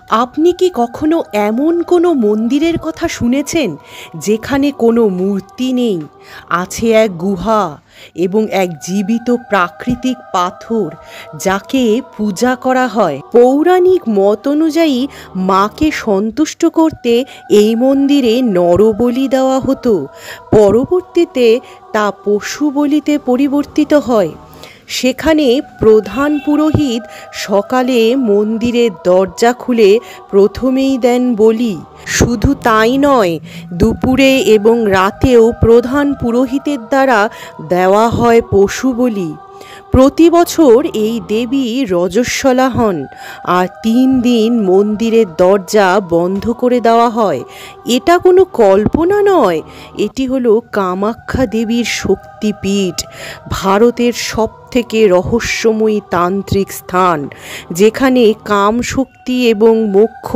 আপনি কি কখনো এমন কোনো মন্দিরের কথা শুনেছেন যেখানে কোনো মূর্তি নেই, আছে এক গুহা এবং এক জীবিত প্রাকৃতিক পাথর যাকে পূজা করা হয়? পৌরাণিক মত অনুযায়ী মাকে সন্তুষ্ট করতে এই মন্দিরে নরবলি দেওয়া হতো। পরবর্তীতে তা পশু বলিতে পরিবর্তিত হয়। সেখানে প্রধান পুরোহিত সকালে মন্দিরের দরজা খুলে প্রথমেই দেন বলি। শুধু তাই নয়, দুপুরে এবং রাতেও প্রধান পুরোহিতের দ্বারা দেওয়া হয় পশু বলি। প্রতি বছর এই দেবী রজস্বলা হন আর 3 দিন মন্দিরের দরজা বন্ধ করে দেওয়া হয়। এটা কোনো কল্পনা নয়, এটি হলো কামাখ্যা দেবীর শক্তিপীঠ, ভারতের সবথেকে রহস্যময়ী তান্ত্রিক স্থান, যেখানে কাম শক্তি এবং মোক্ষ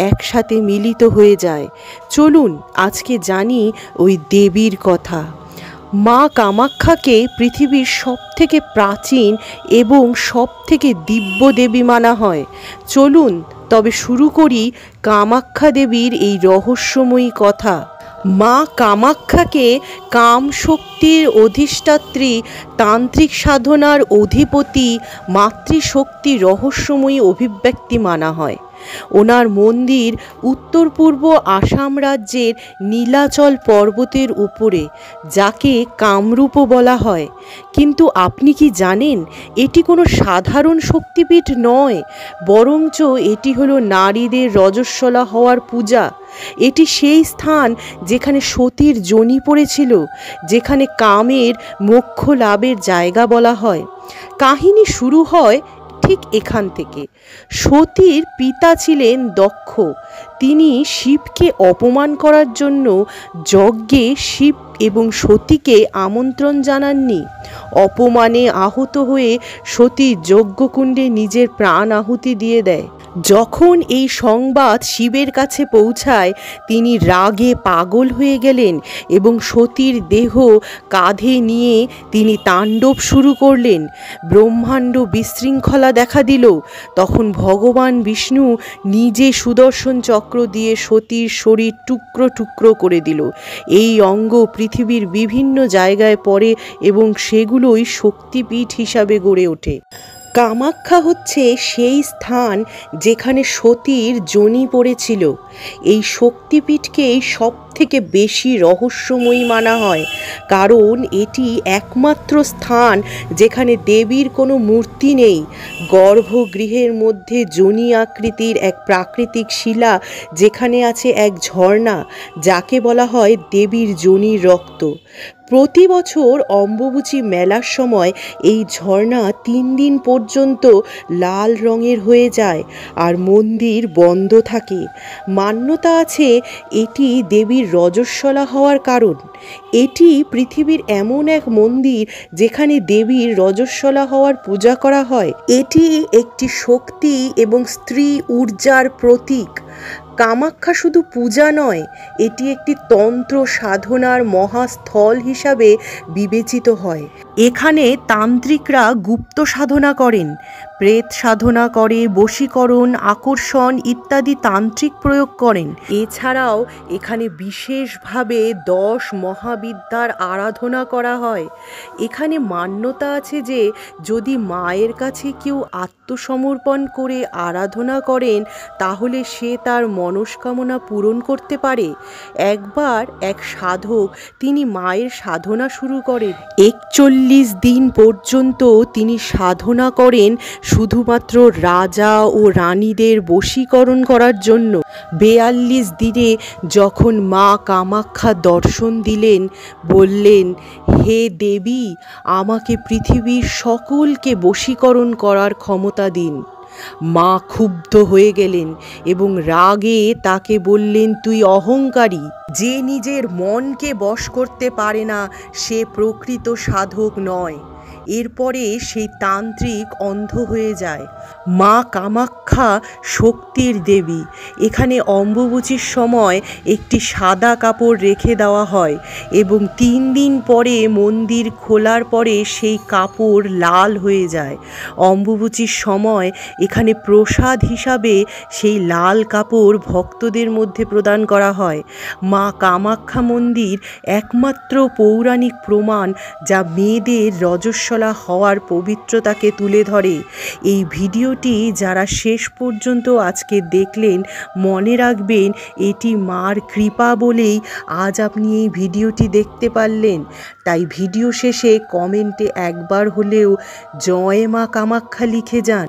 একসাথে মিলিত হয়ে যায়। চলুন আজকে জানি ওই দেবীর কথা। মা কামাখ্যাকে পৃথিবীর সবথেকে প্রাচীন এবং সবথেকে দিব্য দেবী মানা হয়। চলুন তবে শুরু করি কামাখ্যা দেবীর এই রহস্যময়ী কথা। মা কামাখ্যাকে কাম শক্তির অধিষ্ঠাত্রী, তান্ত্রিক সাধনার অধিপতি, মাতৃশক্তি রহস্যময়ী অভিব্যক্তি মানা হয়। ওনার মন্দির উত্তর পূর্ব আসাম রাজ্যের নীলাচল পর্বতের উপরে, যাকে কামরূপও বলা হয়। কিন্তু আপনি কি জানেন এটি কোনো সাধারণ শক্তিপীঠ নয়, বরঞ্চ এটি হলো নারীদের রজস্বলা হওয়ার পূজা। এটি সেই স্থান যেখানে সতীর যোনি পড়েছিল, যেখানে কামের মোক্ষ লাভের জায়গা বলা হয়। কাহিনী শুরু হয় ঠিক এখান থেকে। সতীর পিতা ছিলেন দক্ষ। তিনি শিবকে অপমান করার জন্য যজ্ঞে শিব এবং সতীকে আমন্ত্রণ জানাননি। অপমানে আহত হয়ে সতী যজ্ঞকুণ্ডে নিজের প্রাণ আহুতি দিয়ে দেয়। যখন এই সংবাদ শিবের কাছে পৌঁছায়, তিনি রাগে পাগল হয়ে গেলেন এবং সতীর দেহ কাঁধে নিয়ে তিনি তাণ্ডব শুরু করলেন। ব্রহ্মাণ্ড বিশৃঙ্খলা দেখা দিল। তখন ভগবান বিষ্ণু নিজে সুদর্শন চক্র দিয়ে সতীর শরীর টুকরো টুকরো করে দিল। এই অঙ্গ পৃথিবীর বিভিন্ন জায়গায় পড়ে এবং সেগুলোই শক্তিপীঠ হিসাবে গড়ে ওঠে। কামাখ্যা হচ্ছে সেই স্থান যেখানে সতীর যোনি পড়েছিল। এই শক্তিপীঠকেই সব থেকে বেশি রহস্যময়ী মানা হয়, কারণ এটি একমাত্র স্থান যেখানে দেবীর কোনো মূর্তি নেই। গর্ভগৃহের মধ্যে যোনি আকৃতির এক প্রাকৃতিক শিলা, যেখানে আছে এক ঝর্ণা, যাকে বলা হয় দেবীর যোনির রক্ত। প্রতি বছর অম্বুবাচী মেলার সময় এই ঝর্ণা 3 দিন পর্যন্ত লাল রঙের হয়ে যায় আর মন্দির বন্ধ থাকে। মান্যতা আছে এটি দেবীর রজস্বলা হওয়ার কারণ। এটি পৃথিবীর এমন এক মন্দির যেখানে দেবীর রজস্বলা হওয়ার পূজা করা হয়। এটি একটি শক্তি এবং স্ত্রী ঊর্জার প্রতীক। কামাখ্যা শুধু পূজা নয়, এটি একটি তন্ত্র সাধনার মহাস্থল হিসাবে বিবেচিত হয়। এখানে তান্ত্রিকরা গুপ্ত সাধনা করেন, প্রেত সাধনা করে, বশীকরণ, আকর্ষণ ইত্যাদি তান্ত্রিক প্রয়োগ করেন। এছাড়াও এখানে বিশেষভাবে 10 মহাবিদ্যার আরাধনা করা হয়। এখানে মান্যতা আছে যে যদি মায়ের কাছে কেউ আত্মসমর্পণ করে আরাধনা করেন, তাহলে সে তার মনস্কামনা পূরণ করতে পারে। একবার এক সাধক তিনি মায়ের সাধনা শুরু করেন। 41 দিন পর্যন্ত তিনি সাধনা করেন শুধুমাত্র রাজা ও রানীদের বশীকরণ করার জন্য। 42 দিনে যখন মা কামাখ্যা দর্শন দিলেন, বললেন, হে দেবী, আমাকে পৃথিবীর সকলকে বশীকরণ করার ক্ষমতা দিন। মা ক্ষুব্ধ হয়ে গেলেন এবং রাগে তাকে বললেন, তুই অহংকারী। যে নিজের মনকে বশ করতে পারে না, সে প্রকৃত সাধক নয়। এরপরে সেই তান্ত্রিক অন্ধ হয়ে যায়। মা কামাখ্যা শক্তির দেবী। এখানে অম্বুবাচীর সময় একটি সাদা কাপড় রেখে দেওয়া হয় এবং 3 দিন পরে মন্দির খোলার পরে সেই কাপড় লাল হয়ে যায়। অম্বুবাচীর সময় এখানে প্রসাদ হিসাবে সেই লাল কাপড় ভক্তদের মধ্যে প্রদান করা হয়। মা কামাখ্যা মন্দির একমাত্র পৌরাণিক প্রমাণ যা মেয়েদের রজস্বলা হওয়ার পবিত্রতাকে তুলে ধরে। এই ভিডিওটি যারা শেষ পর্যন্ত আজকে দেখলেন, মনে রাখবেন এটি মার কৃপা বলেই আজ আপনি এই ভিডিওটি দেখতে পারলেন। তাই ভিডিও শেষে কমেন্টে একবার হলেও জয় মা কামাখ্যা লিখে যান।